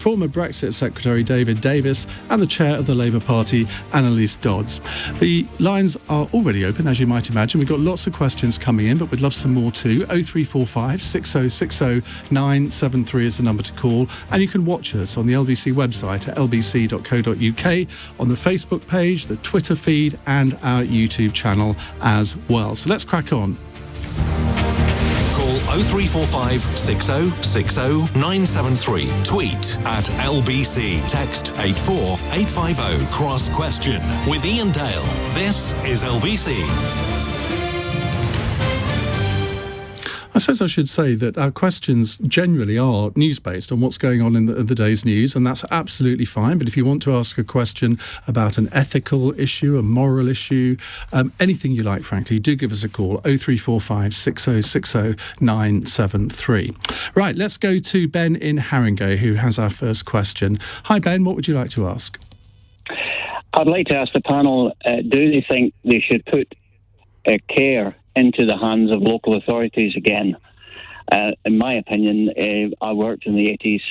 former Brexit Secretary David Davis, and the chair of the Labour Party, Annalise Dodds. The lines are already open, as you might imagine. We've got lots of questions coming in, but we'd love some more too. 0345 6060 973 is the number to call, and you can watch us on the LBC website at lbc.co.uk, on the Facebook page, the Twitter feed, and our YouTube channel as well. So let's crack on. Call 0345 6060 973. Tweet at LBC. Text 84850. Cross Question with Iain Dale. This is LBC. I suppose I should say that our questions generally are news-based on what's going on in the day's news, and that's absolutely fine. But if you want to ask a question about an ethical issue, a moral issue, anything you like, frankly, do give us a call, 0345 6060 973. Right, let's go to Ben in Haringey, who has our first question. Hi, Ben, what would you like to ask? I'd like to ask the panel, do they think they should put care into the hands of local authorities again? In my opinion, I worked in the 80s,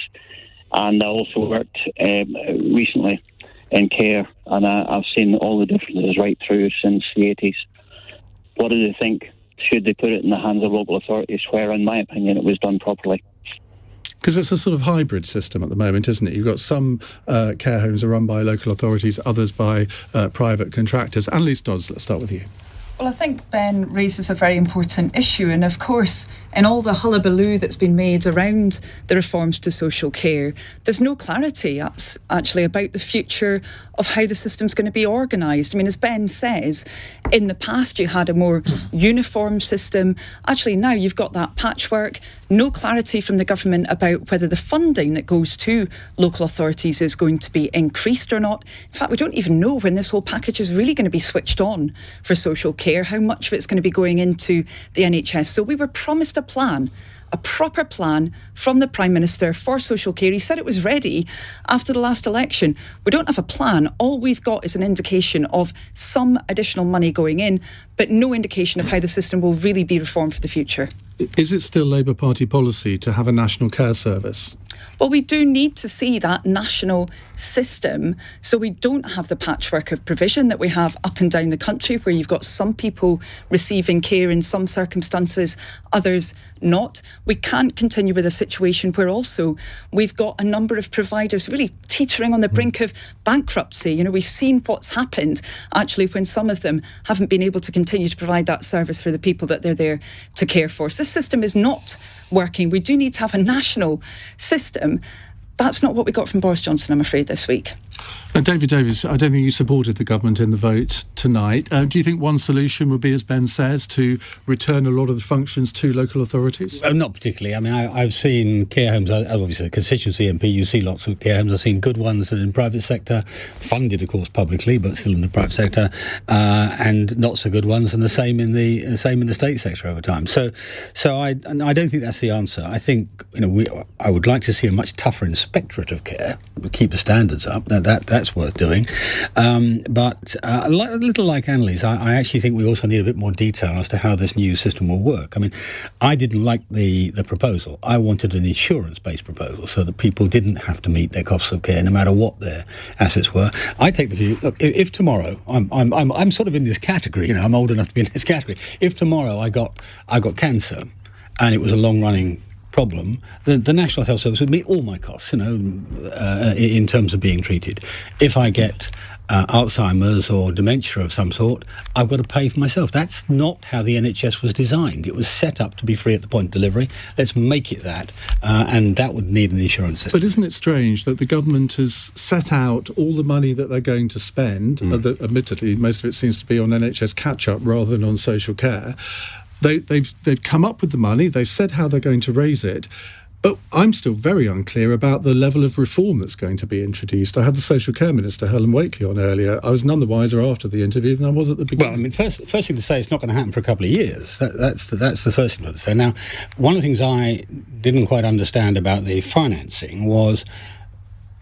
and I also worked recently in care, and I've seen all the differences right through since the 80s. What do they think? Should they put it in the hands of local authorities, where, in my opinion, it was done properly? Because it's a sort of hybrid system at the moment, isn't it? You've got some care homes are run by local authorities, others by private contractors. Annalise Dodds, let's start with you. Well, I think Ben raises a very important issue, and of course, in all the hullabaloo that's been made around the reforms to social care, there's no clarity actually about the future of how the system's going to be organised. I mean, as Ben says, in the past you had a more uniform system. Actually, now you've got that patchwork, no clarity from the government about whether the funding that goes to local authorities is going to be increased or not. In fact, we don't even know when this whole package is really going to be switched on for social care, how much of it's going to be going into the NHS. So we were promised a plan, a proper plan from the Prime Minister for social care. He said it was ready after the last election. We don't have a plan. All we've got is an indication of some additional money going in, but no indication of how the system will really be reformed for the future. Is it still Labour Party policy to have a national care service? Well, we do need to see that national system so we don't have the patchwork of provision that we have up and down the country, where you've got some people receiving care in some circumstances, others not. We can't continue with a situation where also we've got a number of providers really teetering on the brink of bankruptcy. You know, we've seen what's happened actually when some of them haven't been able to continue to provide that service for the people that they're there to care for. So this system is not working. We do need to have a national system. That's not what we got from Boris Johnson, I'm afraid, this week. David Davis, I don't think you supported the government in the vote tonight. Do you think one solution would be, as Ben says, to return a lot of the functions to local authorities? Not particularly. I mean, I've seen care homes, obviously a constituency MP, you see lots of care homes. I've seen good ones that are in private sector, funded, of course, publicly, but still in the private sector, and not so good ones, and the same in the state sector over time. So I don't think that's the answer. I think, I would like to see a much tougher inspectorate of care, keep the standards up. That's worth doing. But a little like Annalise, I actually think we also need a bit more detail as to how this new system will work. I mean, I didn't like the proposal. I wanted an insurance-based proposal so that people didn't have to meet their costs of care no matter what their assets were. I take the view, look, if tomorrow, I'm sort of in this category, I'm old enough to be in this category. If tomorrow I got cancer and it was a long-running problem, the National Health Service would meet all my costs, in terms of being treated. If I get Alzheimer's or dementia of some sort, I've got to pay for myself. That's not how the NHS was designed. It was set up to be free at the point of delivery. Let's make it that, and that would need an insurance system. But isn't it strange that the government has set out all the money that they're going to spend, admittedly, most of it seems to be on NHS catch-up rather than on social care. They've come up with the money, they've said how they're going to raise it, but I'm still very unclear about the level of reform that's going to be introduced. I had the Social Care Minister, Helen Whately, on earlier. I was none the wiser after the interview than I was at the beginning. Well, I mean, first thing to say, it's not going to happen for a couple of years. That's the first thing to say. Now, one of the things I didn't quite understand about the financing was,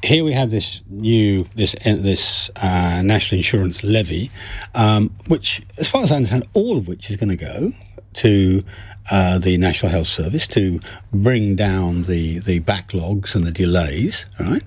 here we have this national insurance levy, which, as far as I understand, all of which is going to go to the National Health Service to bring down the backlogs and the delays, right,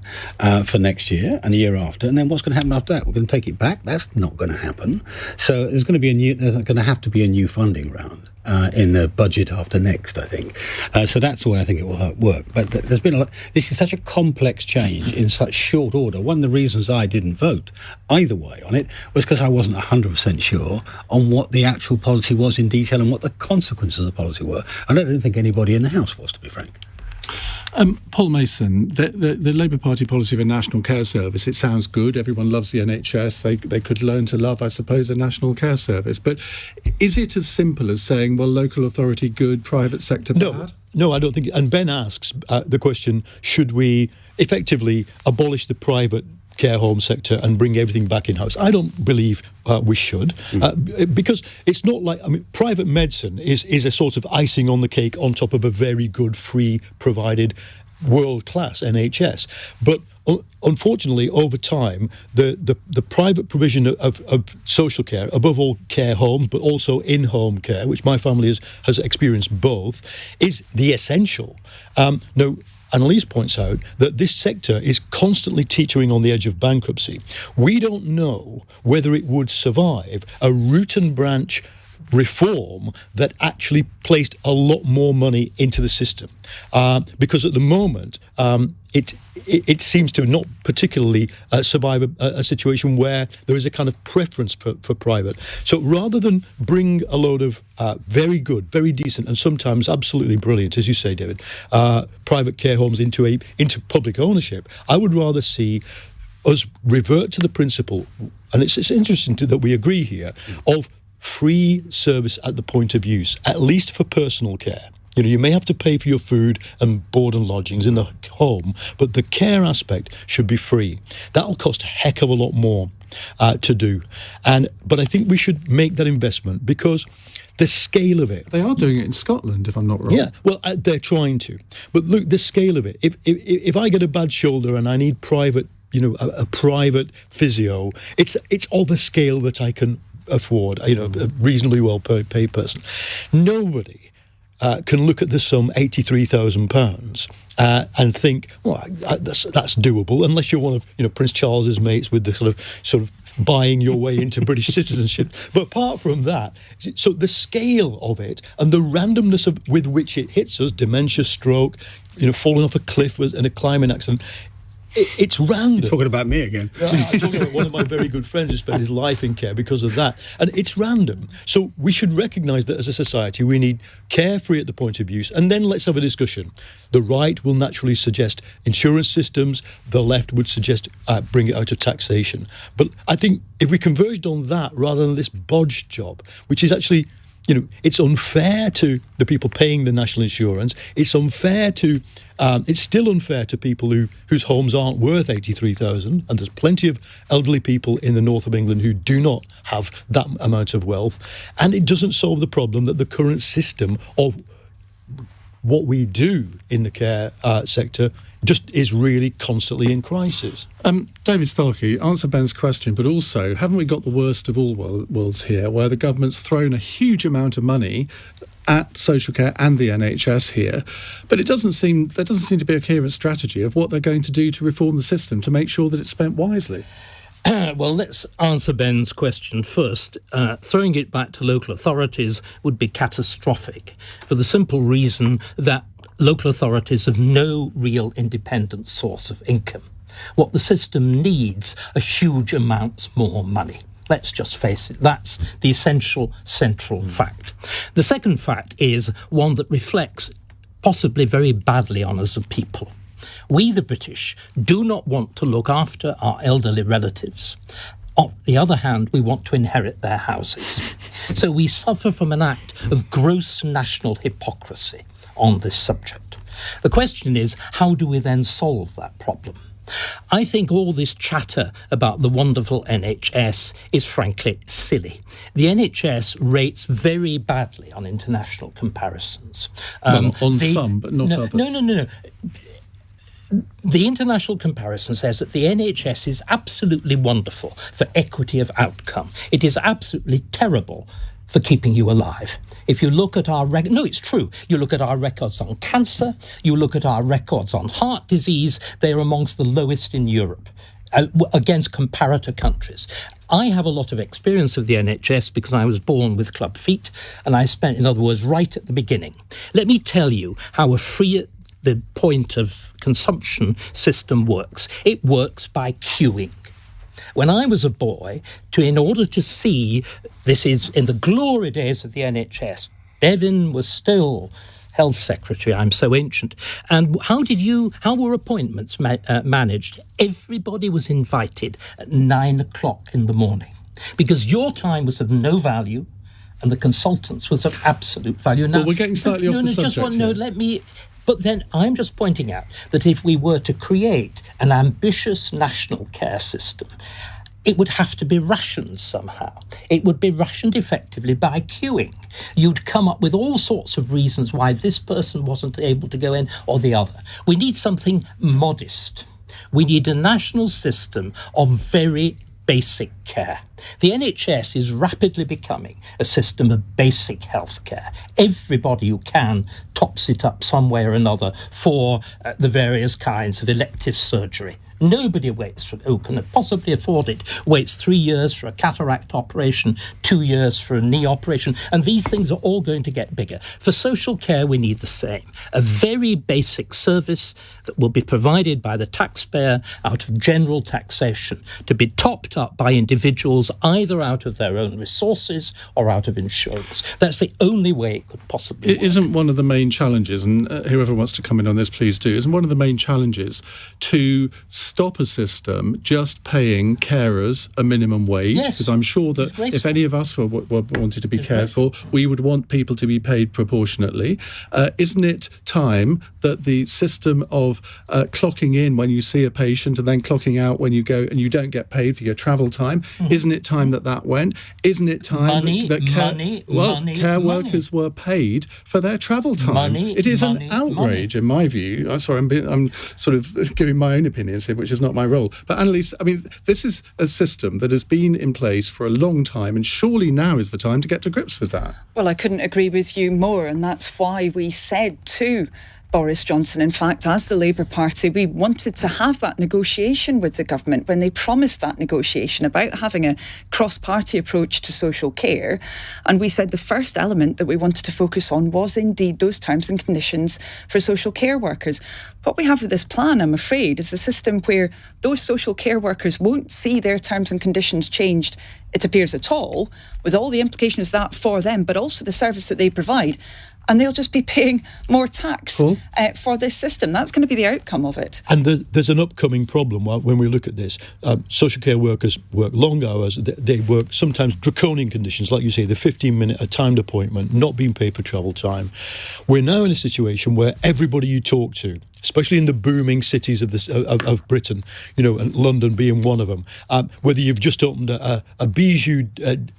for next year and the year after. And then what's going to happen after that? We're going to take it back? That's not going to happen. So there's going to have to be a new funding round in the budget after next, I think. So that's the way I think it will work. But there's been a lot. This is such a complex change in such short order. One of the reasons I didn't vote either way on it was because I wasn't 100% sure on what the actual policy was in detail and what the consequences of the policy were. And I don't think anybody in the House was, to be frank. Paul Mason, the Labour Party policy of a national care service, it sounds good. Everyone loves the NHS. They could learn to love, I suppose, a national care service. But is it as simple as saying, well, local authority good, private sector bad? No, I don't think. And Ben asks the question, should we effectively abolish the private care home sector and bring everything back in-house? I don't believe we should, because it's not like, private medicine is a sort of icing on the cake on top of a very good, free, provided, world-class NHS. But unfortunately, over time, the private provision of social care, above all care homes, but also in-home care, which my family has experienced both, is the essential. Now, Annalise points out that this sector is constantly teetering on the edge of bankruptcy. We don't know whether it would survive a root and branch reform that actually placed a lot more money into the system, because at the moment it seems to not particularly survive a situation where there is a kind of preference for private. So rather than bring a load of very good, very decent, and sometimes absolutely brilliant, as you say, David, private care homes into public ownership, I would rather see us revert to the principle, and it's interesting that we agree here, of free service at the point of use, at least for personal care. You may have to pay for your food and board and lodgings in the home, but the care aspect should be free. That'll cost a heck of a lot more to do. But I think we should make that investment because the scale of it. They are doing it in Scotland, if I'm not wrong. Yeah, well, they're trying to. But look, the scale of it. If I get a bad shoulder and I need private, a private physio, it's of a scale that I can afford, a reasonably well paid person. Nobody can look at the sum £83,000 and think, well, that's doable, unless you're one of Prince Charles's mates with the sort of buying your way into British citizenship. But apart from that, so the scale of it and the randomness with which it hits us, dementia, stroke, falling off a cliff in a climbing accident, it's random. You're talking about me again. I'm talking about one of my very good friends who spent his life in care because of that. And it's random. So we should recognise that as a society we need care free at the point of use, and then let's have a discussion. The right will naturally suggest insurance systems, the left would suggest bring it out of taxation. But I think if we converged on that rather than this bodge job, which is actually, it's unfair to the people paying the national insurance, it's unfair to it's still unfair to people whose homes aren't worth 83,000, and there's plenty of elderly people in the north of England who do not have that amount of wealth, and it doesn't solve the problem that the current system of what we do in the care sector just is really constantly in crisis. David Starkey, answer Ben's question, but also, haven't we got the worst of all worlds here, where the government's thrown a huge amount of money at social care and the NHS here, but there doesn't seem to be a coherent strategy of what they're going to do to reform the system to make sure that it's spent wisely. Well, let's answer Ben's question first. Throwing it back to local authorities would be catastrophic for the simple reason that local authorities have no real independent source of income. What the system needs are huge amounts more money. Let's just face it, that's the essential central fact. The second fact is one that reflects possibly very badly on us as a people. We, the British, do not want to look after our elderly relatives. On the other hand, we want to inherit their houses. So we suffer from an act of gross national hypocrisy on this subject. The question is, how do we then solve that problem? I think all this chatter about the wonderful NHS is frankly silly. The NHS rates very badly on international comparisons. Some, but not others. No. The international comparison says that the NHS is absolutely wonderful for equity of outcome. It is absolutely terrible for keeping you alive. If you look at our no, it's true. You look at our records on cancer, you look at our records on heart disease, they're amongst the lowest in Europe against comparator countries. I have a lot of experience of the NHS because I was born with club feet, and I spent, in other words, right at the beginning. Let me tell you how a free at the point of consumption system works. It works by queuing. When I was a boy, in order to see, this is in the glory days of the NHS, Devin was still Health Secretary. I'm so ancient. And how were appointments managed? Everybody was invited at 9 o'clock in the morning because your time was of no value and the consultants was of absolute value. Now, well, we're getting slightly off the subject here. But then I'm just pointing out that if we were to create an ambitious national care system, it would have to be rationed somehow. It would be rationed effectively by queuing. You'd come up with all sorts of reasons why this person wasn't able to go in or the other. We need something modest. We need a national system of very basic care. The NHS is rapidly becoming a system of basic health care. Everybody who can tops it up some way or another for the various kinds of elective surgery. Nobody who can possibly afford it waits 3 years for a cataract operation, 2 years for a knee operation, and these things are all going to get bigger. For social care, we need the same. A very basic service that will be provided by the taxpayer out of general taxation to be topped up by individuals either out of their own resources or out of insurance. That's the only way it could possibly work. Isn't one of the main challenges, and whoever wants to come in on this, please do, isn't one of the main challenges to stop a system just paying carers a minimum wage? Yes. Because I'm sure that if any of us were wanted to be cared for, we would want people to be paid proportionately. Isn't it time that the system of clocking in when you see a patient and then clocking out when you go and you don't get paid for your travel time, isn't it time that went? Isn't it time that care workers were paid for their travel time? It is an outrage, in my view. I'm sorry, I'm sort of giving my own opinions here, which is not my role. But Annalise, I mean, this is a system that has been in place for a long time, and surely now is the time to get to grips with that. Well, I couldn't agree with you more, and that's why we said to Boris Johnson, in fact, as the Labour Party, we wanted to have that negotiation with the government when they promised that negotiation about having a cross-party approach to social care. And we said the first element that we wanted to focus on was indeed those terms and conditions for social care workers. What we have with this plan, I'm afraid, is a system where those social care workers won't see their terms and conditions changed, it appears, at all, with all the implications that for them, but also the service that they provide. And they'll just be paying more tax for this system. That's going to be the outcome of it. And there's an upcoming problem when we look at this. Social care workers work long hours. They work sometimes draconian conditions, like you say, the 15-minute a timed appointment, not being paid for travel time. We're now in a situation where everybody you talk to, especially in the booming cities of Britain, and London being one of them, whether you've just opened a bijou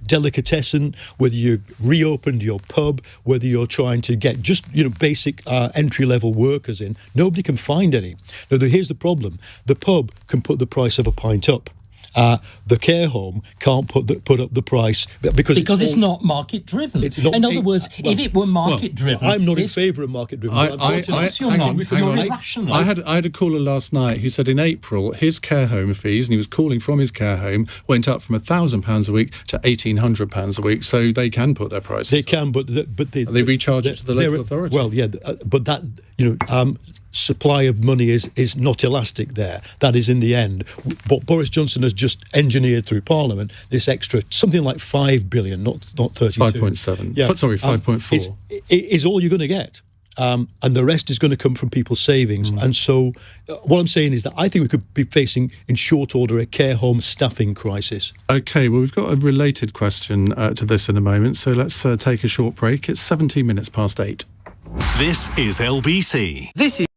delicatessen, whether you reopened your pub, whether you're trying to get just basic entry-level workers in, nobody can find any. Now, here's the problem. The pub can put the price of a pint up. The care home can't put up the price because it's not market driven. In other words, if it were market driven, I'm not in favour of market driven. I had a caller last night who said in April his care home fees, and he was calling from his care home, went up from £1,000 a week to £1,800 a week. So they can put their prices. They can, but they recharge it to the local authority. Well, yeah, but that supply of money is not elastic there. That is in the end. But Boris Johnson has just engineered through Parliament this extra something like 5 billion, not 32. 5.7. Yeah. Sorry, 5.4. Is all you're going to get. And the rest is going to come from people's savings. And so what I'm saying is that I think we could be facing, in short order, a care home staffing crisis. OK, well, we've got a related question to this in a moment, so let's take a short break. It's 17 minutes past 8. This is LBC. This is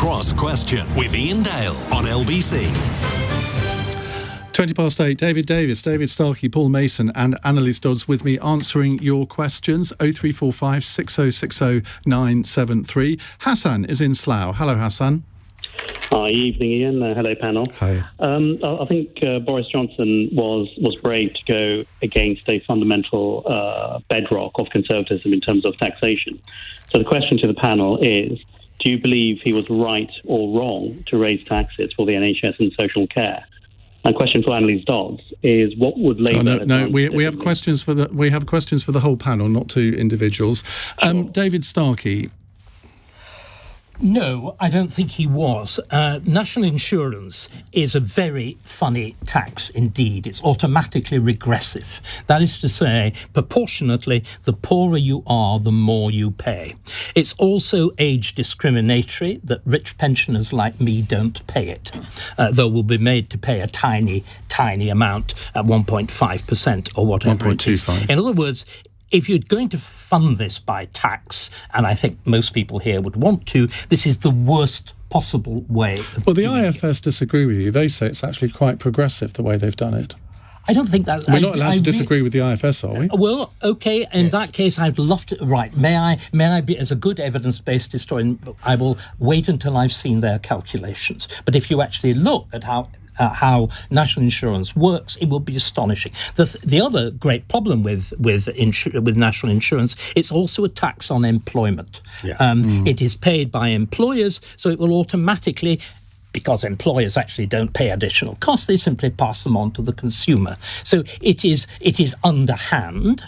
Cross Question with Iain Dale on LBC. 8:20, David Davis, David Starkey, Paul Mason and Annalise Dodds with me answering your questions. 0345 6060 973. Hassan is in Slough. Hello, Hassan. Hi, evening, Ian. Hello, panel. Hi. I think Boris Johnson was brave to go against a fundamental bedrock of conservatism in terms of taxation. So the question to the panel is, do you believe he was right or wrong to raise taxes for the NHS and social care? And question for Annalise Dodds is, what would Labour... We have questions for the whole panel, not to individuals. David Starkey. No, I don't think he was. National insurance is a very funny tax indeed. It's automatically regressive. That is to say, proportionately, the poorer you are, the more you pay. It's also age discriminatory that rich pensioners like me don't pay it, though we'll be made to pay a tiny, tiny amount at 1.5% or whatever it is. In other words, if you're going to fund this by tax, and I think most people here would want to, this is the worst possible way of Well, the IFS disagree with you. They say it's actually quite progressive, the way they've done it. I don't think that's... We're not allowed to disagree with the IFS, are we? Well, OK, in that case, I'd love to... Right, may I be, as a good evidence-based historian, I will wait until I've seen their calculations. But if you actually look at how national insurance works, it will be astonishing. The other great problem with national insurance, it's also a tax on employment. It is paid by employers, so it will automatically, because employers actually don't pay additional costs, they simply pass them on to the consumer. So it is underhand,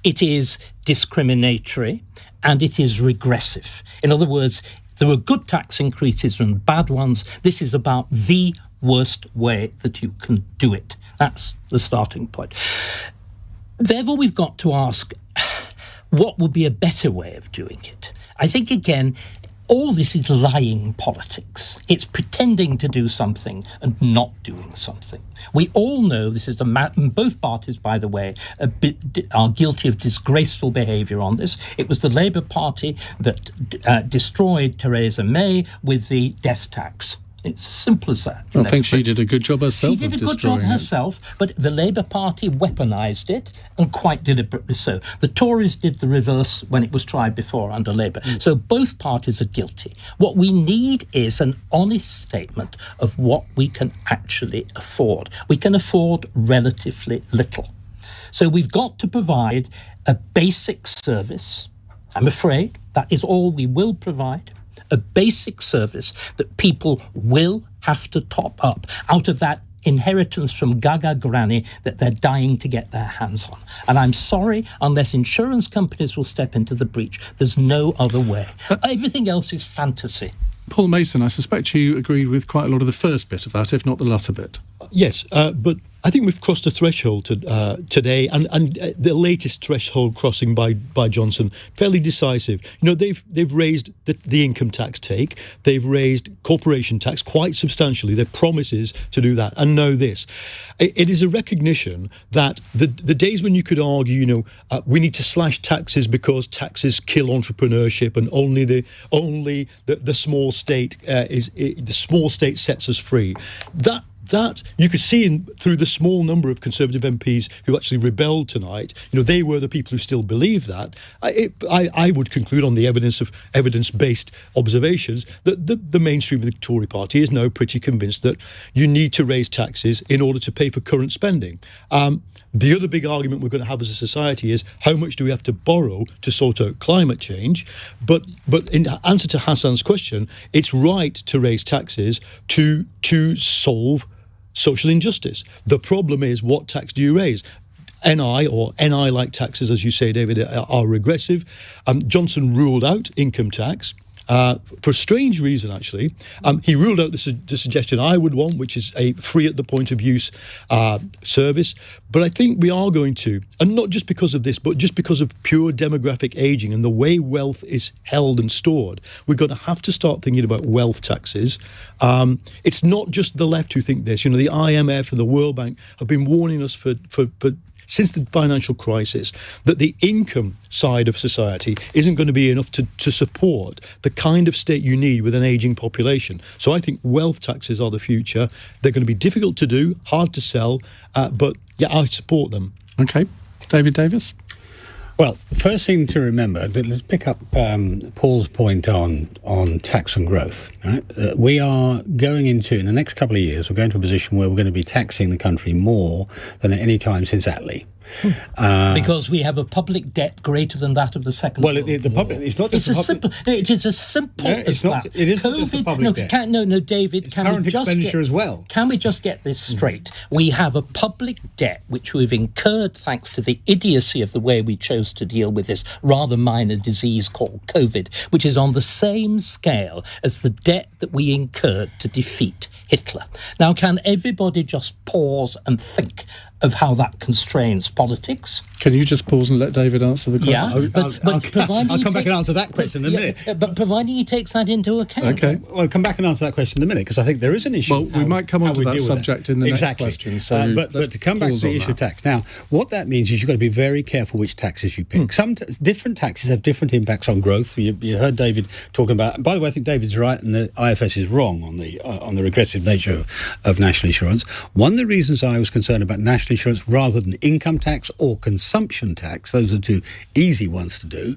it is discriminatory, and it is regressive. In other words, there are good tax increases and bad ones. This is about the worst way that you can do it. That's the starting point. Therefore, we've got to ask, what would be a better way of doing it? I think, again, all this is lying politics. It's pretending to do something and not doing something. We all know this is both parties, by the way, are guilty of disgraceful behaviour on this. It was the Labour Party that destroyed Theresa May with the death tax. It's as simple as that. I think she did a good job herself. She did a good job herself, but the Labour Party weaponised it, and quite deliberately so. The Tories did the reverse when it was tried before under Labour. So both parties are guilty. What we need is an honest statement of what we can actually afford. We can afford relatively little. So we've got to provide a basic service. I'm afraid that is all we will provide. A basic service that people will have to top up out of that inheritance from Gaga Granny that they're dying to get their hands on. And I'm sorry, unless insurance companies will step into the breach, there's no other way. Everything else is fantasy. Paul Mason, I suspect you agreed with quite a lot of the first bit of that, if not the latter bit. Yes, but I think we've crossed a threshold today, and the latest threshold crossing by Johnson, fairly decisive. You know, they've raised the income tax take, they've raised corporation tax quite substantially. Their promise is to do that. And know this, it is a recognition that the days when you could argue, we need to slash taxes because taxes kill entrepreneurship, and only the small state the small state sets us free. That you could see through the small number of Conservative MPs who actually rebelled tonight. They were the people who still believe that. I would conclude on the evidence-based observations that the mainstream of the Tory party is now pretty convinced that you need to raise taxes in order to pay for current spending. The other big argument we're going to have as a society is how much do we have to borrow to sort out climate change? But in answer to Hassan's question, it's right to raise taxes to solve social injustice. The problem is, what tax do you raise? NI or NI-like taxes, as you say, David, are regressive. Johnson ruled out income tax. For a strange reason, actually. He ruled out the suggestion I would want, which is a free at the point of use service. But I think we are going to, and not just because of this, but just because of pure demographic ageing and the way wealth is held and stored, we're going to have to start thinking about wealth taxes. It's not just the left who think this. The IMF and the World Bank have been warning us for since the financial crisis, that the income side of society isn't going to be enough to support the kind of state you need with an ageing population. So I think wealth taxes are the future. They're going to be difficult to do, hard to sell, but yeah, I support them. Okay. David Davis? Well, the first thing to remember, let's pick up Paul's point on tax and growth. Right? We are going into, in the next couple of years, we're going to a position where we're going to be taxing the country more than at any time since Attlee. Because we have a public debt greater than that of the Second World War. It's not just it is as simple as that. It isn't just the public debt. David, it's can current we just expenditure get, as well. Can we just get this straight? We have a public debt which we've incurred thanks to the idiocy of the way we chose to deal with this rather minor disease called COVID, which is on the same scale as the debt that we incurred to defeat Hitler. Now, can everybody just pause and think of how that constrains politics? Can you just pause and let David answer the question? Yeah, I'll come back and answer that question in a minute. But providing he takes that into account. Okay. Well, I'll come back and answer that question in a minute, because I think there is an issue. Well, we might come on to that subject in the next question. So but to come back to the issue of tax. Now, what that means is you've got to be very careful which taxes you pick. Some different taxes have different impacts on growth. You heard David talking about, and by the way, I think David's right and the IFS is wrong on the regressive nature of national insurance. One of the reasons I was concerned about national insurance rather than income tax or consumption tax, those are the two easy ones to do,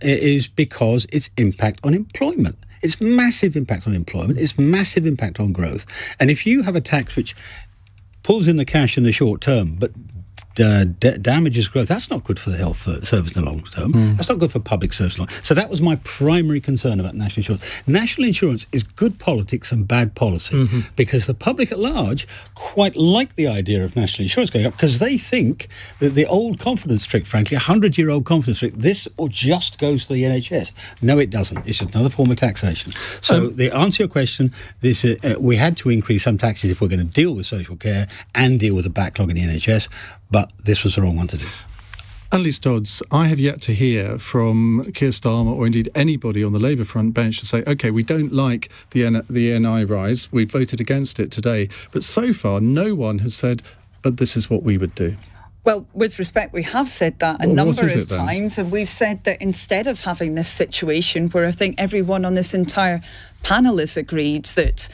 is because its impact on employment. It's massive impact on employment. It's massive impact on growth. And if you have a tax which pulls in the cash in the short term but damages growth, that's not good for the health service in the long term. That's not good for public service. So that was my primary concern about national insurance. National insurance is good politics and bad policy, because the public at large quite like the idea of national insurance going up, because they think that the old confidence trick, frankly, 100-year-old confidence trick, this or just goes to the NHS. No, it doesn't. It's another form of taxation. So the answer to your question, we had to increase some taxes if we're going to deal with social care and deal with the backlog in the NHS, but this was the wrong one to do. Annalise Dodds, I have yet to hear from Keir Starmer or indeed anybody on the Labour front bench to say, OK, we don't like the NI rise, we voted against it today. But so far, no one has said, but this is what we would do. Well, with respect, we have said that a number of times, and we've said that instead of having this situation where I think everyone on this entire panel has agreed that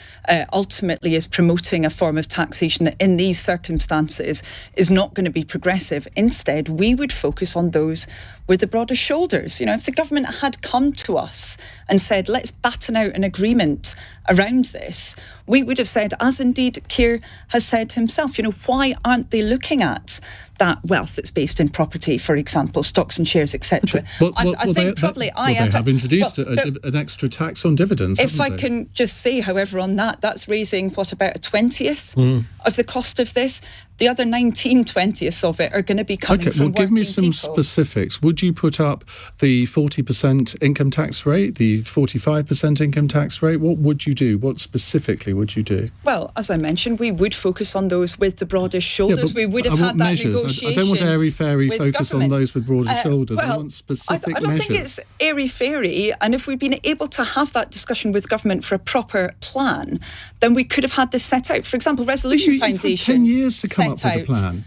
ultimately is promoting a form of taxation that in these circumstances is not going to be progressive. Instead, we would focus on those with the broadest shoulders. You know, if the government had come to us and said, let's batten out an agreement around this, we would have said, as indeed Keir has said himself, you know, why aren't they looking at that wealth that's based in property, for example, stocks and shares, etc. I think probably they have introduced an extra tax on dividends. If I can just say, however, on that's raising, about a 20th of the cost of this. The other 19/20ths of it are going to be coming from working give me some people. specifics. Would you put up the 40% income tax rate, the 45% income tax rate? What would you do? What specifically would you do? Well, as I mentioned, we would focus on those with the broadest shoulders. We would have had that negotiation. I don't want airy-fairy focus government. on those with broader shoulders. I want specific I don't measures. think it's airy-fairy. And if we'd been able to have that discussion with government for a proper plan, then we could have had this set out. For example, Resolution Foundation. You've had 10 years to come up with a plan.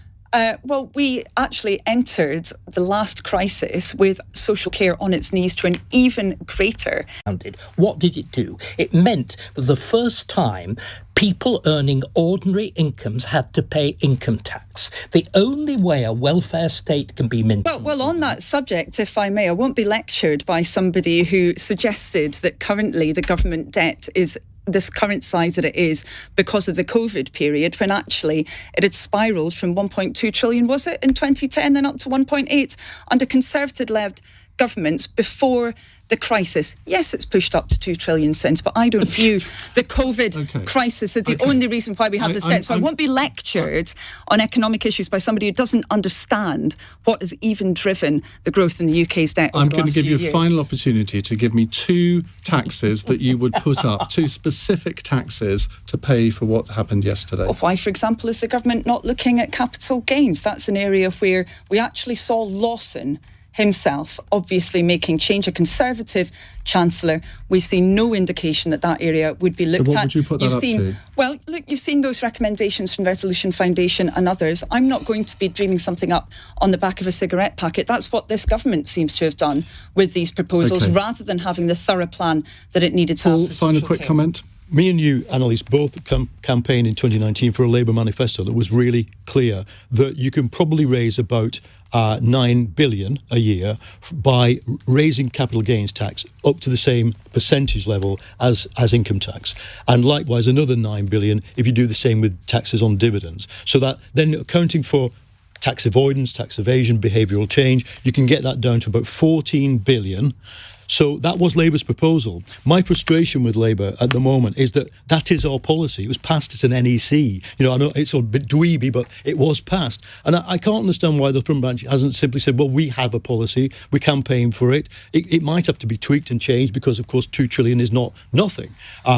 Well, we actually entered the last crisis with social care on its knees to an even greater. What did it do? It meant for the first time people earning ordinary incomes had to pay income tax. The only way a welfare state can be maintained. Well, on that subject, if I may, I won't be lectured by somebody who suggested that currently the government debt is this current size that it is because of the COVID period, when actually it had spiralled from 1.2 trillion, was it, in 2010, then up to 1.8 under Conservative-led governments before the crisis. Yes, it's pushed up to 2 trillion since, but I don't view the COVID crisis as the only reason why we have this debt. So I won't be lectured on economic issues by somebody who doesn't understand what has even driven the growth in the UK's debt over I'm the going last to give you few a years. final opportunity to give me two taxes that you would put up, two specific taxes to pay for what happened yesterday. Why, for example, is the government not looking at capital gains? That's an area where we actually saw Lawson himself obviously making change, a Conservative Chancellor. We've seen no indication that that area would be looked so what at. would you put that up to? Well, look, you've seen those recommendations from Resolution Foundation and others. I'm not going to be dreaming something up on the back of a cigarette packet. That's what this government seems to have done with these proposals, rather than having the thorough plan that it needed to have for social final quick care. comment. Me and you, Annalise, both campaigned in 2019 for a Labour manifesto that was really clear that you can probably raise about 9 billion a year by raising capital gains tax up to the same percentage level as income tax, and likewise another 9 billion if you do the same with taxes on dividends. So that then accounting for tax avoidance, tax evasion, behavioural change, you can get that down to about 14 billion. So that was Labour's proposal. My frustration with Labour at the moment is that is our policy. It was passed at an NEC. You know, I know it's a bit dweeby, but it was passed. And I can't understand why the front bench hasn't simply said, well, we have a policy, we campaign for it. It might have to be tweaked and changed because, of course, 2 trillion is not nothing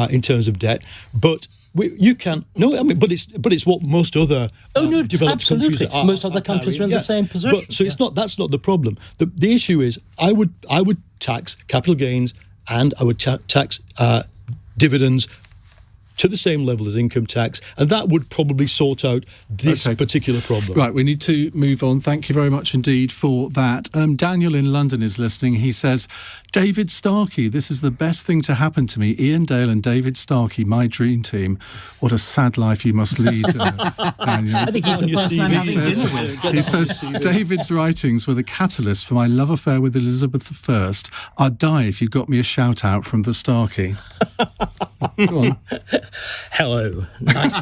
in terms of debt. But you can but it's what most other developed countries are. Most other countries are in the same position. But, so that's not the problem. The issue is I would tax capital gains and I would tax dividends to the same level as income tax, and that would probably sort out this particular problem. Right, we need to move on. Thank you very much indeed for that. Daniel in London is listening. He says, David Starkey, this is the best thing to happen to me. Iain Dale and David Starkey, my dream team. What a sad life you must lead, Daniel. I think he's the person I'm having dinner with. He says, David's writings were the catalyst for my love affair with Elizabeth I. I'd die if you got me a shout out from the Starkey. Go on. Hello. Nice.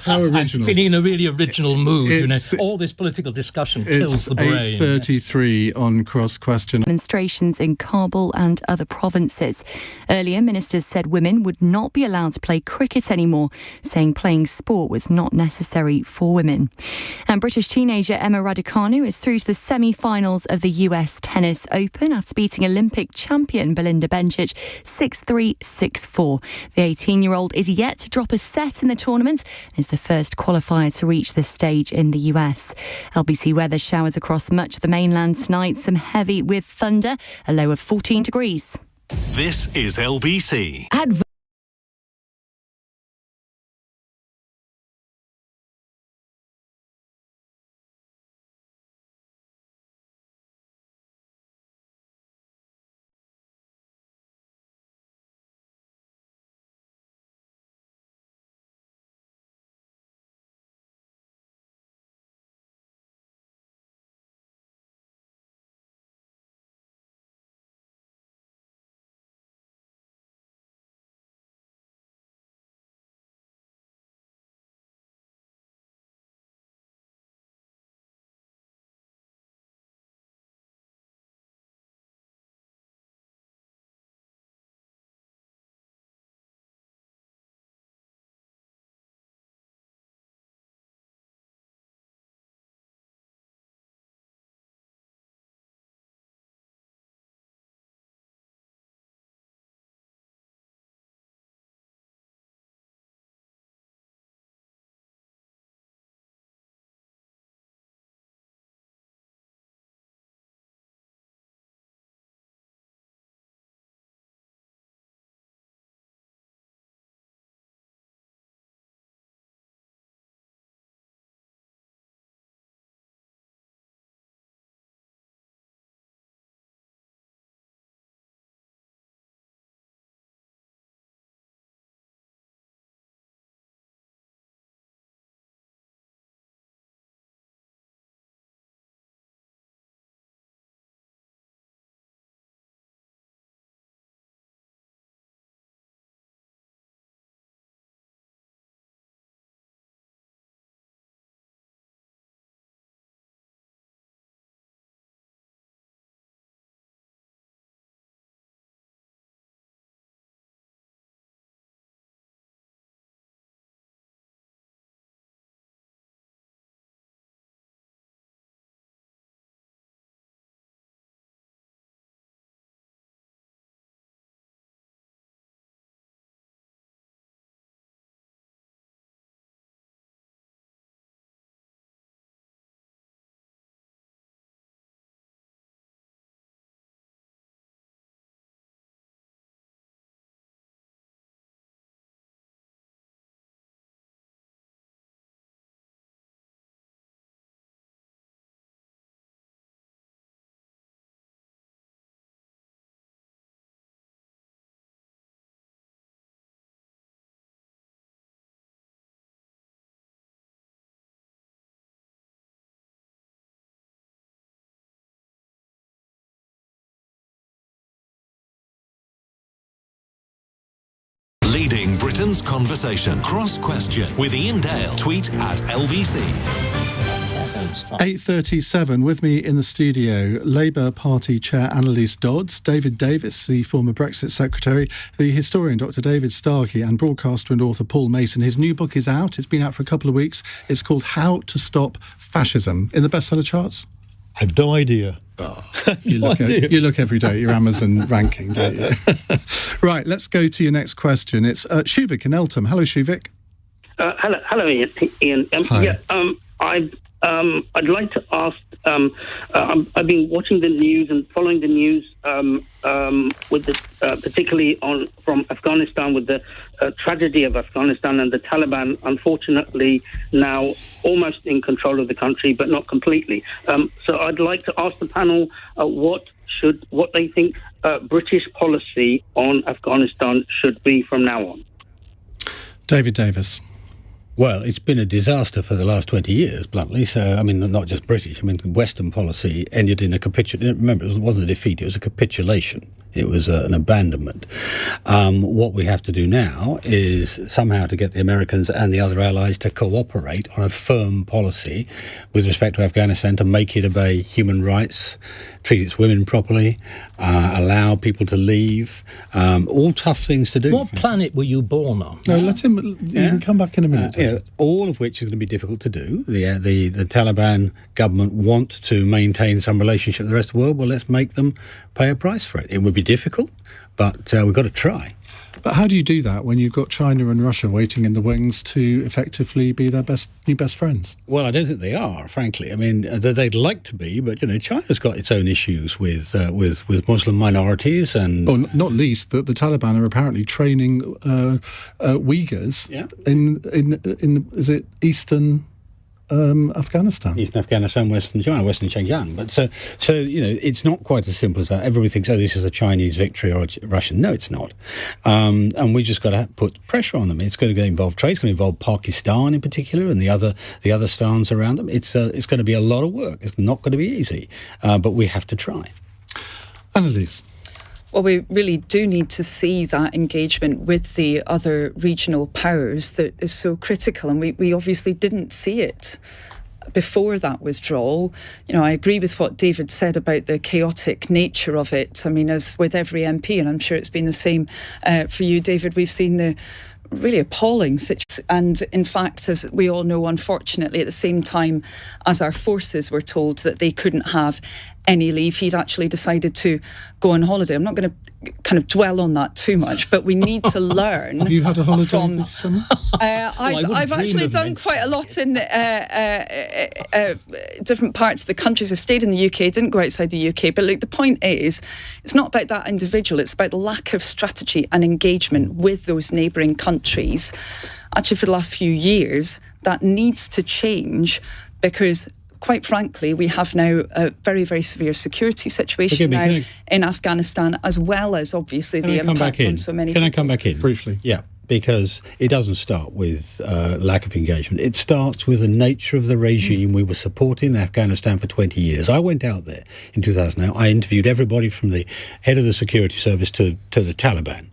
How original. Feeling in a really original mood, you know. All this political discussion kills the brain. It's 8:33 on Cross Question. Demonstrations in Kabul and other provinces. Earlier, ministers said women would not be allowed to play cricket anymore, saying playing sport was not necessary for women. And British teenager Emma Raducanu is through to the semi-finals of the US Tennis Open after beating Olympic champion Belinda Bencic 6-3, 6-4. The 18-year-old is yet to drop a set in the tournament and is the first qualifier to reach this stage in the US. LBC weather showers across much of the mainland tonight, some heavy with thunder, a low of 14 degrees. This is LBC. Leading Britain's conversation. Cross Question with Iain Dale. Tweet at LBC. 8:37, with me in the studio, Labour Party Chair Annalise Dodds, David Davis, the former Brexit Secretary, the historian Dr David Starkey, and broadcaster and author Paul Mason. His new book is out. It's been out for a couple of weeks. It's called How to Stop Fascism. In the bestseller charts? I have no idea. Oh, you look every day at your Amazon ranking, don't you? Right, let's go to your next question. It's Shuvik in Eltham. Hello, Shuvik. Hello, Ian. Hi. I'd like to ask. I've been watching the news and following the news, with the particularly from Afghanistan, with the tragedy of Afghanistan and the Taliban, unfortunately now almost in control of the country, but not completely. So I'd like to ask the panel what they think British policy on Afghanistan should be from now on. David Davis. Well, it's been a disaster for the last 20 years, bluntly. So, I mean, not just British. I mean, Western policy ended in a capitulation. Remember, it wasn't a defeat, it was a capitulation. It was an abandonment. What we have to do now is somehow to get the Americans and the other allies to cooperate on a firm policy with respect to Afghanistan, to make it obey human rights, treat its women properly, allow people to leave. All tough things to do. What planet were you born on? No, let him. You can come back in a minute. All of which is going to be difficult to do. The Taliban government want to maintain some relationship with the rest of the world. Well, let's make them pay a price for it. It would be difficult, but we've got to try. But how do you do that when you've got China and Russia waiting in the wings to effectively be their new best friends? Well, I don't think they are, frankly. I mean, they'd like to be, but China's got its own issues with Muslim minorities, and not least that the Taliban are apparently training Uyghurs in is it Eastern Afghanistan. Eastern Afghanistan, Western China, Western Xinjiang. But so it's not quite as simple as that. Everybody thinks, this is a Chinese victory or a Russian. No, it's not. And we just got to put pressure on them. It's going to involve trade. It's going to involve Pakistan in particular and the other stans around them. It's going to be a lot of work. It's not going to be easy, but we have to try. Annalise. Well, we really do need to see that engagement with the other regional powers that is so critical, and we obviously didn't see it before that withdrawal. I agree with what David said about the chaotic nature of it. I mean, as with every MP, and I'm sure it's been the same for you, David, we've seen the really appalling situation. And in fact, as we all know, unfortunately, at the same time as our forces were told that they couldn't have any leave, he'd actually decided to go on holiday. I'm not going to kind of dwell on that too much, but we need to learn. Have you had a holiday this summer? I've actually done quite a lot in different parts of the country. So I stayed in the UK, didn't go outside the UK. But the point is, it's not about that individual. It's about the lack of strategy and engagement with those neighbouring countries. Actually, for the last few years, that needs to change because, quite frankly, we have now a very, very severe security situation in Afghanistan, as well as obviously the impact on so many people. Can I come back in? Briefly. Yeah, because it doesn't start with lack of engagement. It starts with the nature of the regime we were supporting in Afghanistan for 20 years. I went out there in 2009. I interviewed everybody from the head of the security service to the Taliban.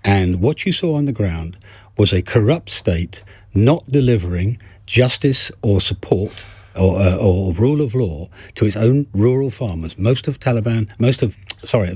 And what you saw on the ground was a corrupt state not delivering justice or support or rule of law to its own rural farmers. Most of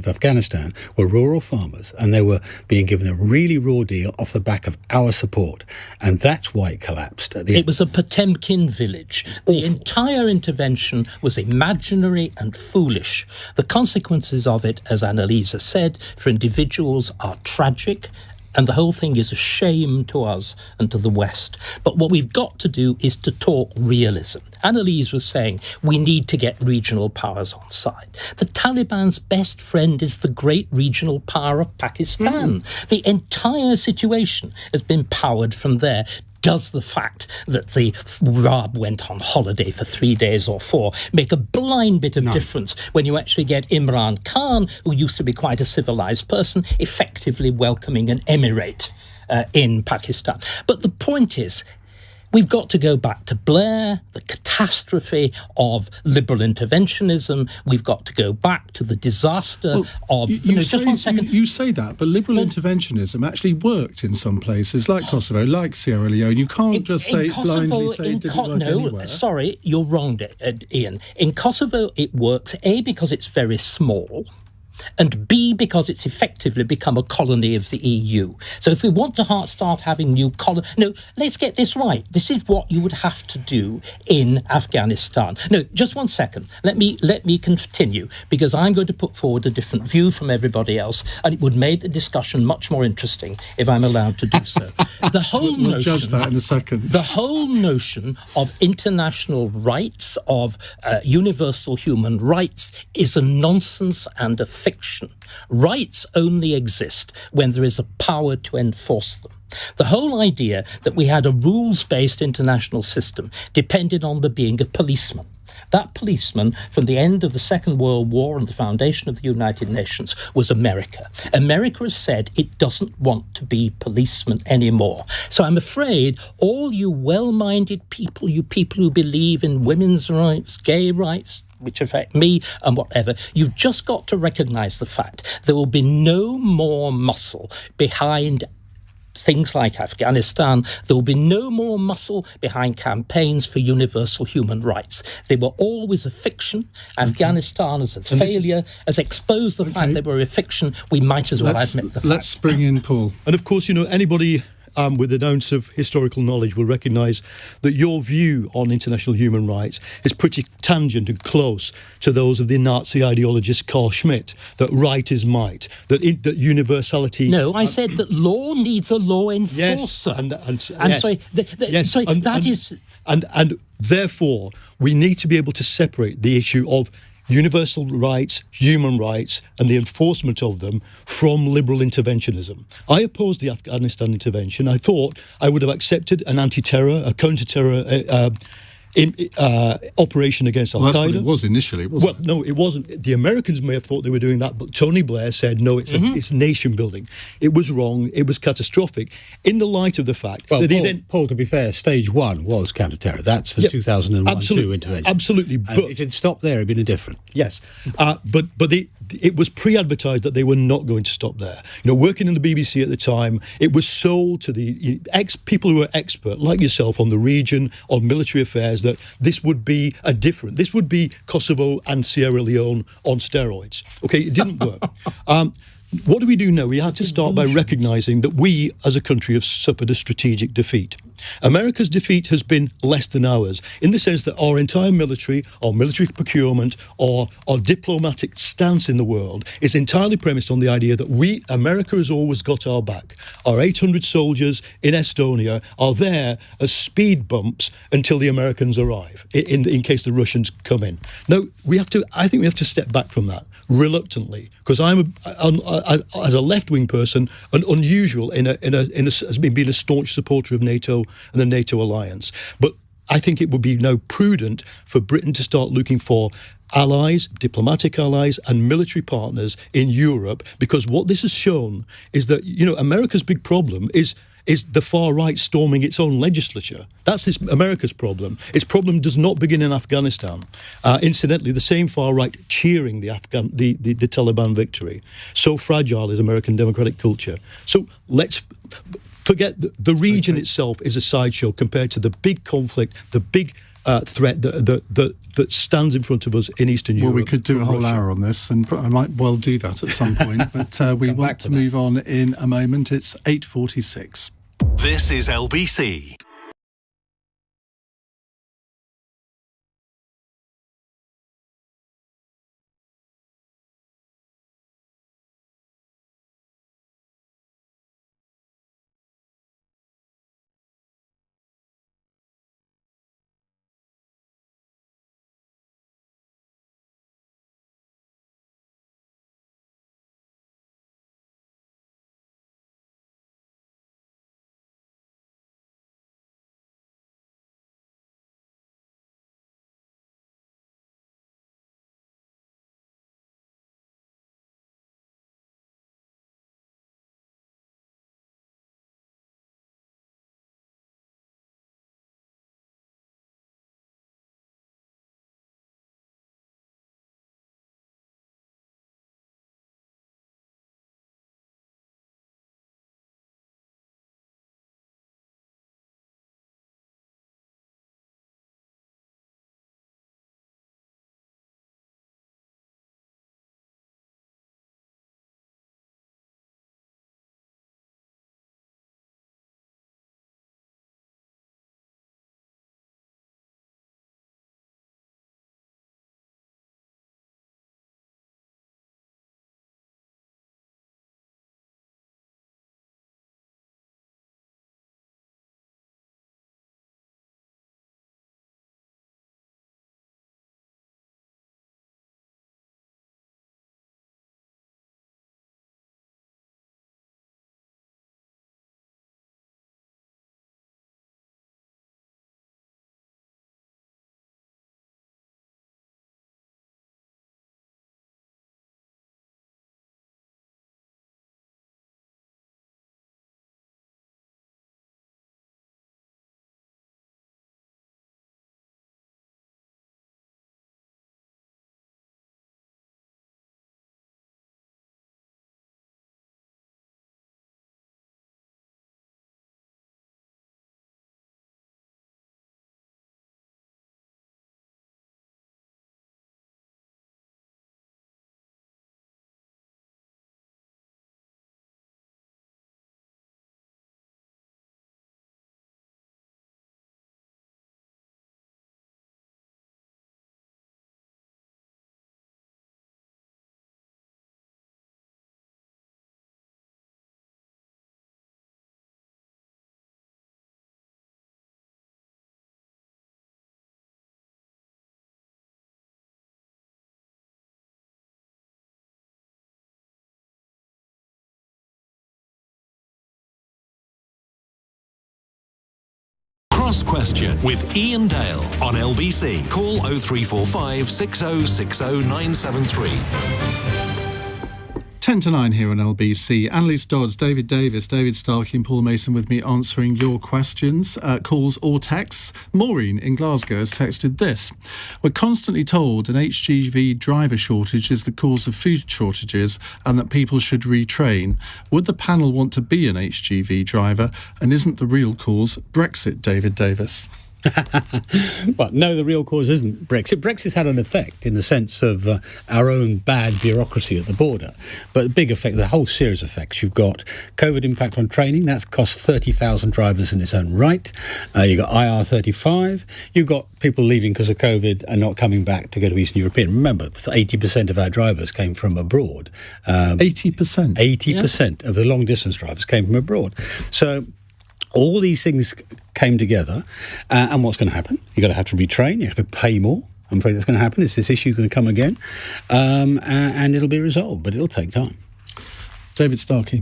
Afghanistan were rural farmers, and they were being given a really raw deal off the back of our support, and that's why it collapsed. It was a Potemkin village. The entire intervention was imaginary and foolish. The consequences of it, as Annalisa said, for individuals are tragic. And the whole thing is a shame to us and to the West. But what we've got to do is to talk realism. Annalise was saying we need to get regional powers on side. The Taliban's best friend is the great regional power of Pakistan. The entire situation has been powered from there. Does the fact that the Rab went on holiday for 3 days or 4 make a blind bit of difference when you actually get Imran Khan, who used to be quite a civilised person, effectively welcoming an emirate in Pakistan? But the point is, We've got to go back to Blair, the catastrophe of liberal interventionism. We've got to go back to the disaster of... just one second. You say that, but liberal interventionism actually worked in some places, like Kosovo, like Sierra Leone. You can't just blindly say it didn't work anywhere. Sorry, you're wrong, Ian. In Kosovo, it works, A, because it's very small, and B, because it's effectively become a colony of the EU. So if we want to start having new colonies... No, let's get this right. This is what you would have to do in Afghanistan. No, just one second. Let me continue, because I'm going to put forward a different view from everybody else, and it would make the discussion much more interesting if I'm allowed to do so. The whole We'll judge that in a second. The whole notion of international rights, of universal human rights, is a nonsense and a fiction. Rights only exist when there is a power to enforce them. The whole idea that we had a rules-based international system depended on there being a policeman. That policeman, from the end of the Second World War and the foundation of the United Nations, was America. America has said it doesn't want to be policemen anymore. So I'm afraid all you well-minded people, you people who believe in women's rights, gay rights, which affect me and whatever, you've just got to recognise the fact there will be no more muscle behind things like Afghanistan. There will be no more muscle behind campaigns for universal human rights. They were always a fiction. Afghanistan as a failure has exposed the fact they were a fiction. We might as well admit the fact. Let's bring in Paul. And of course, anybody with an ounce of historical knowledge will recognise that your view on international human rights is pretty tangent and close to those of the Nazi ideologist Carl Schmitt, that right is might, that universality... No, I said that law needs a law enforcer. And therefore, we need to be able to separate the issue of universal rights, human rights, and the enforcement of them from liberal interventionism. I opposed the Afghanistan intervention. I thought I would have accepted an anti-terror, a counter-terror operation against Al-Qaeda. Well, that's what it was initially, wasn't it? Well, no, it wasn't. The Americans may have thought they were doing that, but Tony Blair said, no, it's nation building. It was wrong. It was catastrophic. In the light of the fact that Paul, to be fair, stage one was counter-terror. That's the 2001-2 intervention. Absolutely. And but if it stopped there, it'd been different. Yes. But it was pre-advertised that they were not going to stop there. Working in the BBC at the time, it was sold to the people who were expert, like yourself, on the region, on military affairs, that this would be this would be Kosovo and Sierra Leone on steroids. Okay, it didn't work. What do we do now? We had to start by recognising that we, as a country, have suffered a strategic defeat. America's defeat has been less than ours, in the sense that our entire military, our military procurement, or our diplomatic stance in the world is entirely premised on the idea that America has always got our back. Our 800 soldiers in Estonia are there as speed bumps until the Americans arrive, in case the Russians come in. Now, I think we have to step back from that reluctantly, because I'm as a left-wing person, unusual as being a staunch supporter of NATO and the NATO alliance. But I think it would be now prudent for Britain to start looking for allies, diplomatic allies, and military partners in Europe, because what this has shown is that America's big problem is the far right storming its own legislature. That's America's problem. Its problem does not begin in Afghanistan. Incidentally, the same far right cheering the Taliban victory. So fragile is American democratic culture. So let's forget the region itself is a sideshow compared to the big conflict, the big threat that stands in front of us in Eastern Europe. Well, we could do a whole hour on this, and I might well do that at some point, but we want to move on in a moment. It's 8:46. This is LBC. Cross Question with Iain Dale on LBC. Call 0345 6060 973. 10 to 9 here on LBC. Annalise Dodds, David Davis, David Starkey and Paul Mason with me answering your questions, calls or texts. Maureen in Glasgow has texted this. We're constantly told an HGV driver shortage is the cause of food shortages and that people should retrain. Would the panel want to be an HGV driver? And isn't the real cause Brexit, David Davis? Well, no, the real cause isn't Brexit. Brexit's had an effect in the sense of our own bad bureaucracy at the border. But the big effect, the whole series of effects, you've got COVID impact on training. That's cost 30,000 drivers in its own right. You've got IR35. You've got people leaving because of COVID and not coming back to go to Eastern European. Remember, 80% of our drivers came from abroad. 80%? 80% of the long-distance drivers came from abroad. So all these things came together, and what's going to happen? You're going to have to retrain, you have to pay more. I'm afraid that's going to happen. Is this issue going to come again? And it'll be resolved, but it'll take time. David Starkey.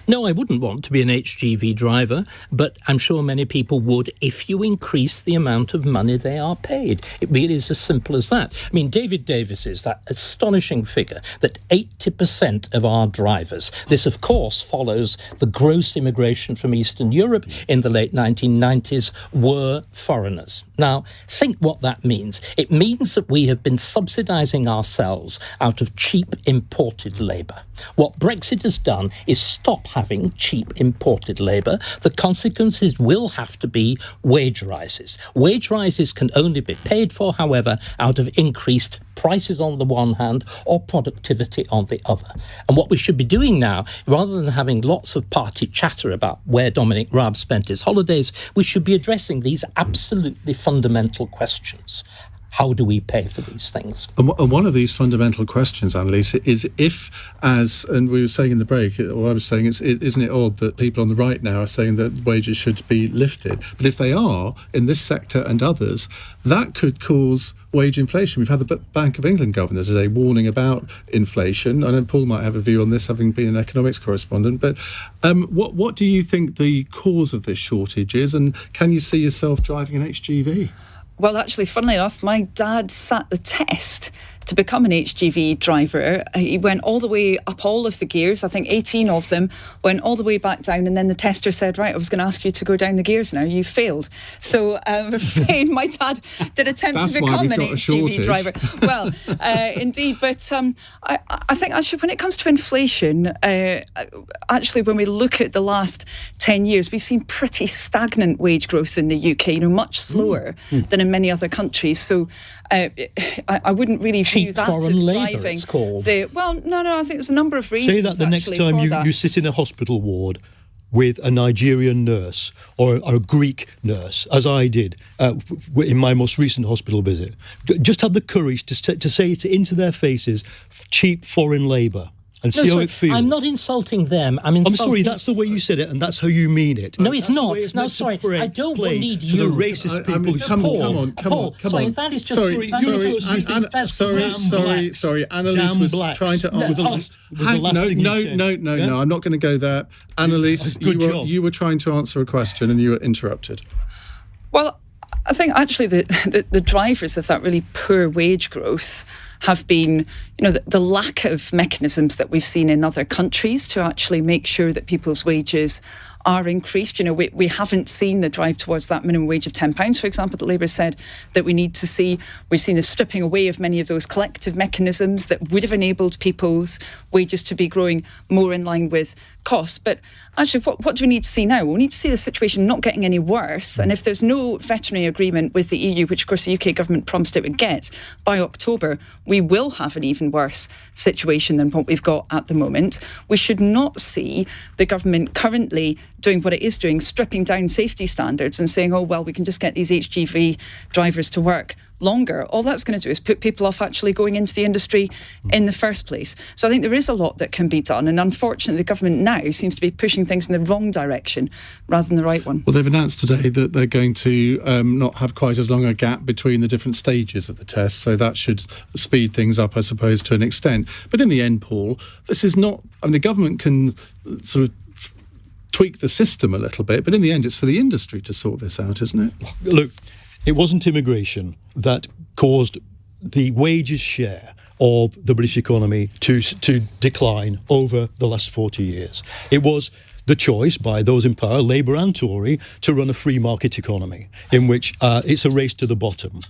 No, I wouldn't want to be an HGV driver, but I'm sure many people would if you increase the amount of money they are paid. It really is as simple as that. I mean, David Davis is that astonishing figure that 80% of our drivers, this of course follows the gross immigration from Eastern Europe in the late 1990s, were foreigners. Now, think what that means. It means that we have been subsidising ourselves out of cheap imported labour. What Brexit has done is stop having cheap imported labour. The consequences will have to be wage rises. Wage rises can only be paid for, however, out of increased prices on the one hand or productivity on the other. And what we should be doing now, rather than having lots of party chatter about where Dominic Raab spent his holidays, we should be addressing these absolutely fundamental questions. How do we pay for these things? And one of these fundamental questions, Annalise, is if, as, and we were saying in the break, or I was saying, isn't it odd that people on the right now are saying that wages should be lifted? But if they are, in this sector and others, that could cause wage inflation. We've had the Bank of England governor today warning about inflation. I know Paul might have a view on this, having been an economics correspondent, but what do you think the cause of this shortage is, and can you see yourself driving an HGV? Well, actually, funnily enough, my dad sat the test to become an HGV driver. He went all the way up all of the gears, I think 18 of them, went all the way back down, and then the tester said, right, I was going to ask you to go down the gears now, you failed. So I'm afraid my dad did attempt to become an HGV driver. Well, indeed, but I think actually when it comes to inflation, actually when we look at the last 10 years, we've seen pretty stagnant wage growth in the UK, much slower than in many other countries. So I wouldn't really view that as driving. It's called. No, I think there's a number of reasons. Say that the next time you sit in a hospital ward with a Nigerian nurse or a Greek nurse, as I did in my most recent hospital visit. Just have the courage to say it into their faces, cheap foreign labour. And see how it feels. I'm not insulting them. I'm sorry, that's the way you said it, and that's how you mean it. No, it's not. No, sorry, I don't need you. To the racist people. Come on. Sorry, that is just... Sorry. Annalise was trying to answer... No, I'm not going to go there. Annalise, you were trying to answer a question and you were interrupted. Well, I think actually the drivers of that really poor wage growth have been, the lack of mechanisms that we've seen in other countries to actually make sure that people's wages are increased. We haven't seen the drive towards that minimum wage of £10, for example, that Labour said that we need to see. We've seen the stripping away of many of those collective mechanisms that would have enabled people's wages to be growing more in line with costs. But actually, what do we need to see now? We need to see the situation not getting any worse. And if there's no veterinary agreement with the EU, which of course the UK government promised it would get, by October, we will have an even worse situation than what we've got at the moment. We should not see the government currently doing what it is doing, stripping down safety standards and saying, oh, well, we can just get these HGV drivers to work longer. All that's going to do is put people off actually going into the industry in the first place. So I think there is a lot that can be done. And unfortunately, the government now seems to be pushing things in the wrong direction rather than the right one. Well, they've announced today that they're going to not have quite as long a gap between the different stages of the test. So that should speed things up, I suppose, to an extent. But in the end, Paul, this is not... the government can sort of tweak the system a little bit, but in the end, it's for the industry to sort this out, isn't it? Look, it wasn't immigration that caused the wages share of the British economy to decline over the last 40 years. It was the choice by those in power, Labour and Tory, to run a free market economy in which it's a race to the bottom.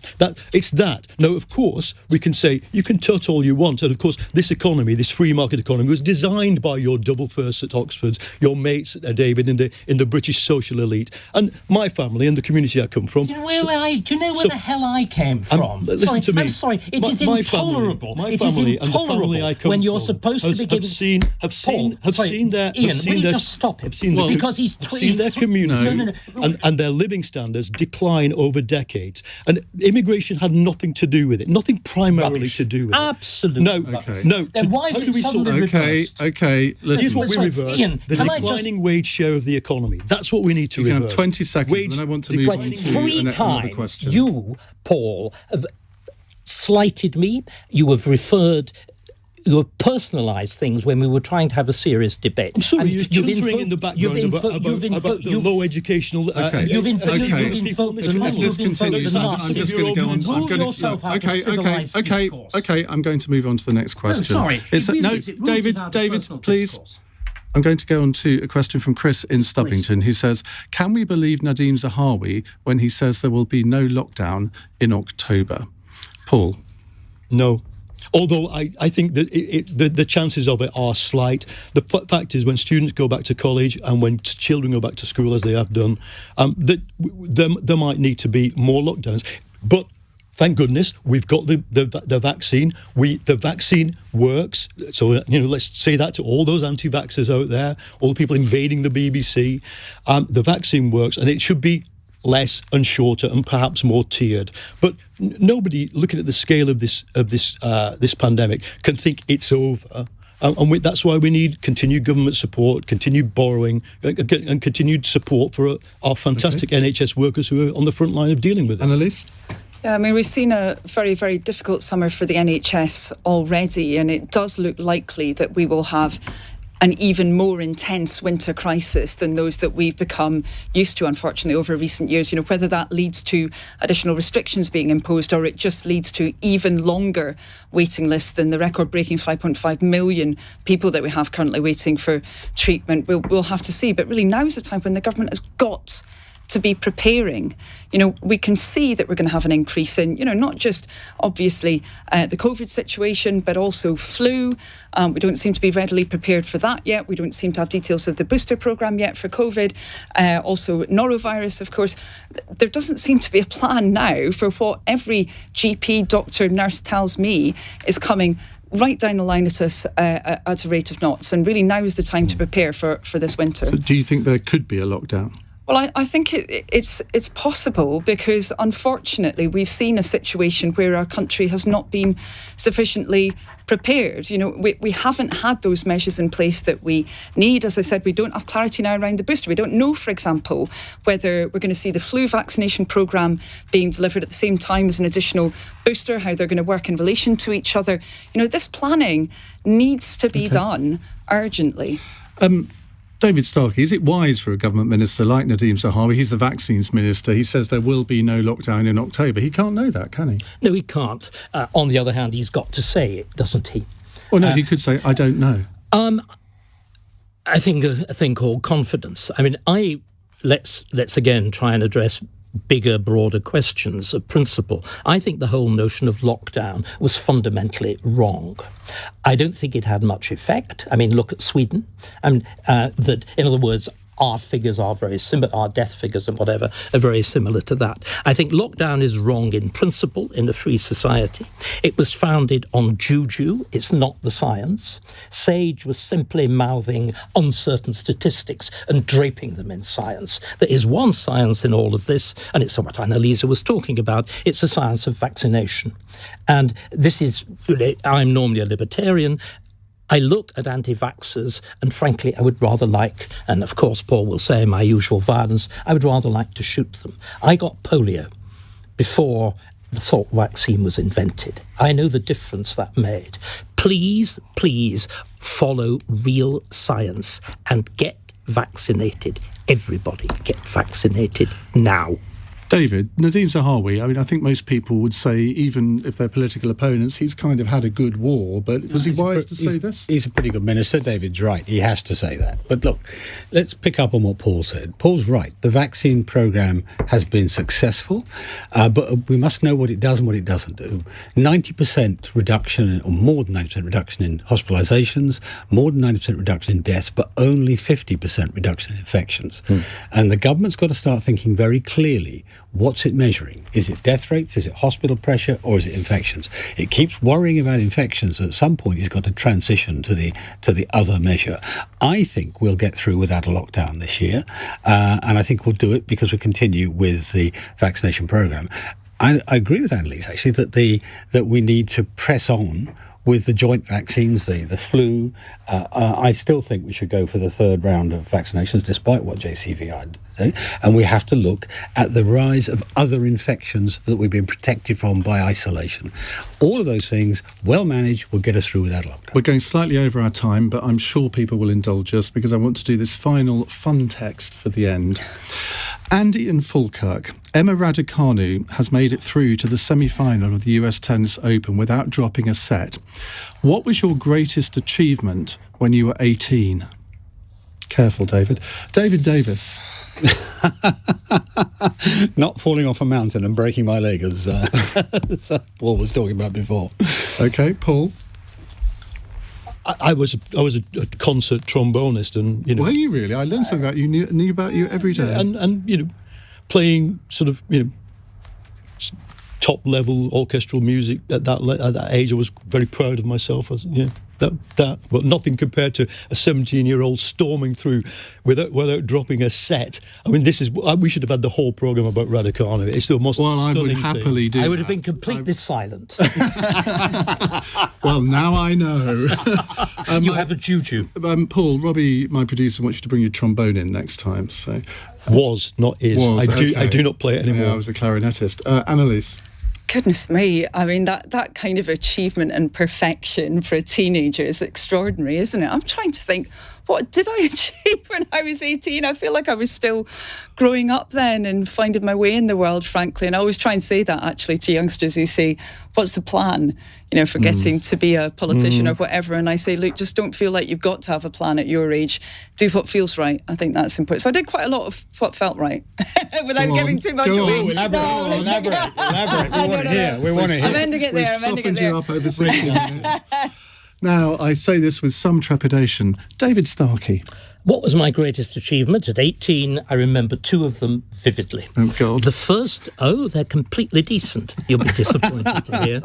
It's that. Now, of course, we can say, you can tut all you want, and of course, this economy, this free market economy, was designed by your double firsts at Oxford, your mates, David, in the British social elite, and my family and the community I come from. Do you know where the hell I came from? Listen to me. I'm sorry. It is intolerable. My family and the family I come when you're from supposed to be giving. have seen their Stop him. Because he's seen their community and their living standards decline over decades. And immigration had nothing to do with it. Nothing primarily to do with it. Absolutely. No. Then why is it suddenly reversed? Okay. Listen. Here's what we reverse. Ian, the declining wage share of the economy. That's what we need to reverse. You reverse. can have 20 seconds, and I want to move on to another question. You, Paul, have slighted me. You have referred... You have personalised things when we were trying to have a serious debate. I'm sorry, you're chuntering in the background about the low educational... You've invoked the Nazi. If this continues, I'm just going to go on. Okay, I'm going to move on to the next question. David, please. I'm going to go on to a question from Chris in Stubbington, who says, can we believe Nadeem Zahawi when he says there will be no lockdown in October? Paul? No. Although I think that the chances of it are slight. The fact is, when students go back to college and when children go back to school, as they have done, there might need to be more lockdowns. But thank goodness we've got the vaccine. The vaccine works. So let's say that to all those anti-vaxxers out there, all the people invading the BBC. The vaccine works, and it should be less and shorter and perhaps more tiered. But nobody looking at the scale of this pandemic can think it's over. And that's why we need continued government support, continued borrowing, and continued support for our fantastic NHS workers who are on the front line of dealing with it. Annalise? Yeah, I mean, we've seen a very, very difficult summer for the NHS already, and it does look likely that we will have an even more intense winter crisis than those that we've become used to, unfortunately, over recent years. Whether that leads to additional restrictions being imposed or it just leads to even longer waiting lists than the record-breaking 5.5 million people that we have currently waiting for treatment, we'll have to see. But really, now is the time when the government has got to be preparing. We can see that we're going to have an increase in, not just obviously the COVID situation, but also flu. We don't seem to be readily prepared for that yet. We don't seem to have details of the booster programme yet for COVID. Also norovirus, of course. There doesn't seem to be a plan now for what every GP, doctor, nurse tells me is coming right down the line at us at a rate of knots. And really now is the time to prepare for this winter. So do you think there could be a lockdown? Well, I think it's possible because, unfortunately, we've seen a situation where our country has not been sufficiently prepared. We haven't had those measures in place that we need. As I said, we don't have clarity now around the booster. We don't know, for example, whether we're going to see the flu vaccination programme being delivered at the same time as an additional booster, how they're going to work in relation to each other. This planning needs to be done urgently. David Starkey, is it wise for a government minister like Nadeem Zahawi? He's the vaccines minister. He says there will be no lockdown in October. He can't know that, can he? No, he can't. On the other hand, he's got to say it, doesn't he? Well, no, he could say, I don't know. I think a thing called confidence. I mean, let's again try and address bigger, broader questions of principle. I think the whole notion of lockdown was fundamentally wrong. I don't think it had much effect. I mean, look at Sweden. In other words, our figures are very similar, our death figures and whatever are very similar to that. I think lockdown is wrong in principle in a free society. It was founded on juju, it's not the science. Sage was simply mouthing uncertain statistics and draping them in science. There is one science in all of this, and it's what Annalisa was talking about. It's the science of vaccination. And this is, I'm normally a libertarian. I look at anti-vaxxers and frankly I would rather like, and of course Paul will say my usual violence, I would rather like to shoot them. I got polio before the Salk vaccine was invented. I know the difference that made. Please follow real science and get vaccinated. Everybody get vaccinated now. David, Nadeem Zahawi, I mean, I think most people would say, even if they're political opponents, he's kind of had a good war, but was he wise to say this? He's a pretty good minister. David's right. He has to say that. But look, let's pick up on what Paul said. Paul's right. The vaccine programme has been successful, but we must know what it does and what it doesn't do. 90% reduction, or more than 90% reduction in hospitalisations, more than 90% reduction in deaths, but only 50% reduction in infections. And the government's got to start thinking very clearly, what's it measuring? Is it death rates? Is it hospital pressure? Or is it infections? It keeps worrying about infections. At some point, it's got to transition to the other measure. I think we'll get through without a lockdown this year, and I think we'll do it because we continue with the vaccination programme. I agree with Annalise, actually, that we need to press on with the joint vaccines, the flu. I still think we should go for the third round of vaccinations, despite what JCVI say. And we have to look at the rise of other infections that we've been protected from by isolation. All of those things, well managed, will get us through without lockdown. We're going slightly over our time, but I'm sure people will indulge us because I want to do this final fun text for the end. Andy in Falkirk. Emma Raducanu has made it through to the semi-final of the US Tennis Open without dropping a set. What was your greatest achievement when you were 18? Careful, David. David Davis. Not falling off a mountain and breaking my leg, as Paul was talking about before. Okay, Paul. I was a concert trombonist, and Were you really? I learned something about you. Knew about you every day. And playing sort of top level orchestral music at that age. I was very proud of myself. But nothing compared to a 17-year-old storming through without dropping a set. I mean, we should have had the whole programme about Raducanu. It's the most I would happily do. I would have been completely silent. Well, now I know. You have a juju. Paul, Robbie, my producer, wants you to bring your trombone in next time. So was, not is. I do not play it anymore. Yeah, I was a clarinetist. Annalise. Goodness me. I mean, that kind of achievement and perfection for a teenager is extraordinary, isn't it? I'm trying to think, what did I achieve when I was 18? I feel like I was still growing up then and finding my way in the world, frankly. And I always try and say that, actually, to youngsters who say, what's the plan, for getting to be a politician or whatever? And I say, look, just don't feel like you've got to have a plan at your age. Do what feels right. I think that's important. So I did quite a lot of what felt right without giving too much away. Elaborate. We want to hear. I'm ending it there. Softened you up over 60 minutes. Now, I say this with some trepidation. David Starkey. What was my greatest achievement? At 18, I remember two of them vividly. Oh, God. The first, they're completely decent. You'll be disappointed to hear.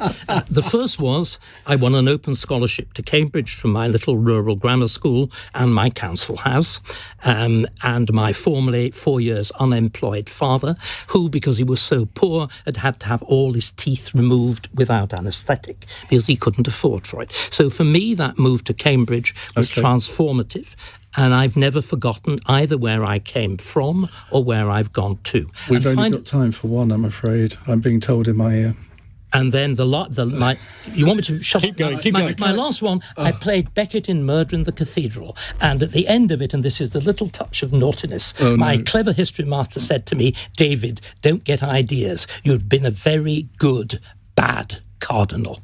The first was I won an open scholarship to Cambridge from my little rural grammar school and my council house. And my formerly 4 years unemployed father, who, because he was so poor, had to have all his teeth removed without anaesthetic because he couldn't afford for it. So for me, that move to Cambridge was transformative. And I've never forgotten either where I came from or where I've gone to. We've only got time for one, I'm afraid. I'm being told in my ear. And then you want me to shut Keep going. My last one, I played Beckett in Murder in the Cathedral. And at the end of it, and this is the little touch of naughtiness, my clever history master said to me, David, don't get ideas. You've been a very good, bad cardinal.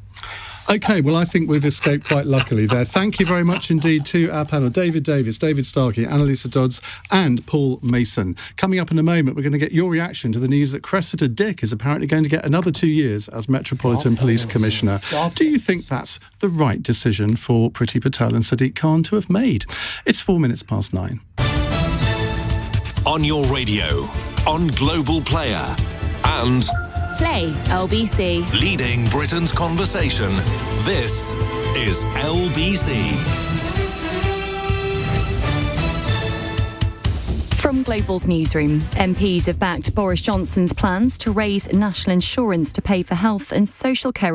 OK, well, I think we've escaped quite luckily there. Thank you very much indeed to our panel, David Davis, David Starkey, Annalisa Dodds and Paul Mason. Coming up in a moment, we're going to get your reaction to the news that Cressida Dick is apparently going to get another 2 years as Metropolitan Police Commissioner. Do you think that's the right decision for Priti Patel and Sadiq Khan to have made? It's 9 minutes. On your radio, on Global Player, and Play LBC. leading Britain's conversation. This is LBC. From Global's newsroom, MPs have backed Boris Johnson's plans to raise national insurance to pay for health and social care